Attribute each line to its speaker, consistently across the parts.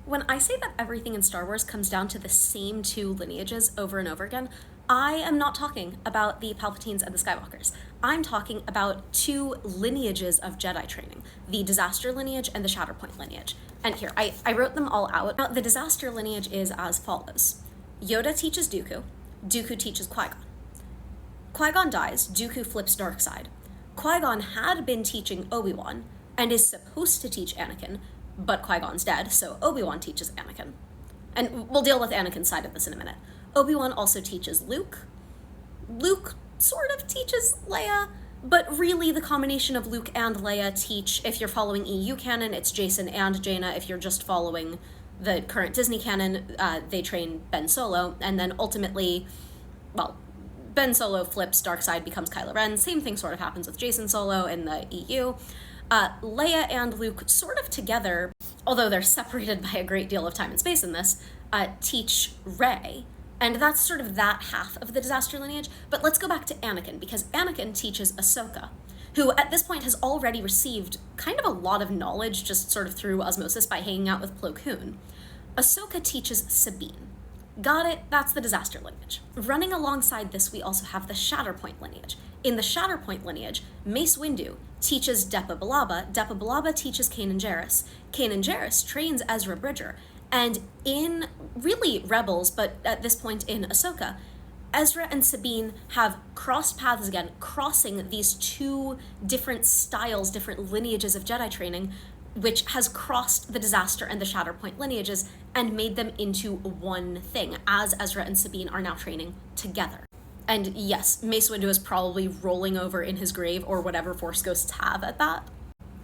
Speaker 1: When I say that everything in Star Wars comes down to the same two lineages over and over again, I am not talking about the Palpatines and the Skywalkers. I'm talking about two lineages of Jedi training, the Disaster lineage and the Shatterpoint lineage. And here, I wrote them all out. Now, the Disaster lineage is as follows. Yoda teaches Dooku, Dooku teaches Qui-Gon. Qui-Gon dies, Dooku flips dark side. Qui-Gon had been teaching Obi-Wan and is supposed to teach Anakin, but Qui-Gon's dead, so Obi-Wan teaches Anakin. And we'll deal with Anakin's side of this in a minute. Obi-Wan also teaches Luke. Luke sort of teaches Leia, but really the combination of Luke and Leia teach, if you're following EU canon, it's Jason and Jaina. If you're just following the current Disney canon, they train Ben Solo, and then ultimately, well, Ben Solo flips dark side, becomes Kylo Ren. Same thing sort of happens with Jason Solo in the EU. Leia and Luke sort of together, although they're separated by a great deal of time and space in this, teach Rey. And that's sort of that half of the Disaster lineage. But let's go back to Anakin, because Anakin teaches Ahsoka, who at this point has already received kind of a lot of knowledge just sort of through osmosis by hanging out with Plo Koon. Ahsoka teaches Sabine. Got it? That's the Disaster lineage. Running alongside this, we also have the Shatterpoint lineage. In the Shatterpoint lineage, Mace Windu teaches Depa Billaba, Depa Billaba teaches Kanan Jarrus, Kanan Jarrus trains Ezra Bridger, and in really Rebels, but at this point in Ahsoka, Ezra and Sabine have crossed paths again, crossing these two different styles, different lineages of Jedi training, which has crossed the Disaster and the Shatterpoint lineages and made them into one thing, as Ezra and Sabine are now training together. And yes, Mace Windu is probably rolling over in his grave or whatever Force ghosts have at that.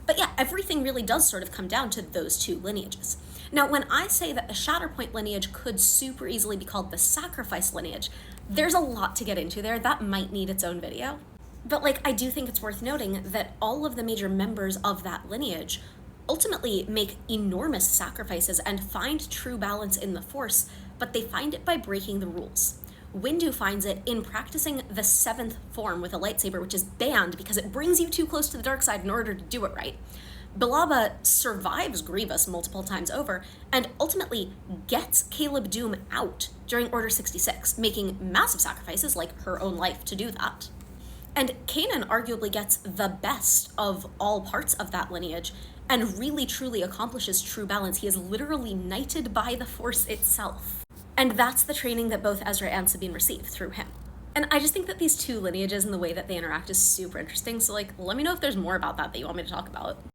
Speaker 1: But yeah, everything really does sort of come down to those two lineages. Now, when I say that the Shatterpoint lineage could super easily be called the Sacrifice lineage, there's a lot to get into there. That might need its own video. But I do think it's worth noting that all of the major members of that lineage ultimately make enormous sacrifices and find true balance in the Force, but they find it by breaking the rules. Windu finds it in practicing the seventh form with a lightsaber, which is banned because it brings you too close to the dark side in order to do it right. Billaba survives Grievous multiple times over and ultimately gets Caleb Doom out during Order 66, making massive sacrifices like her own life to do that. And Kanan arguably gets the best of all parts of that lineage and really truly accomplishes true balance. He is literally knighted by the Force itself. And that's the training that both Ezra and Sabine receive through him. And I just think that these two lineages and the way that they interact is super interesting. So let me know if there's more about that you want me to talk about.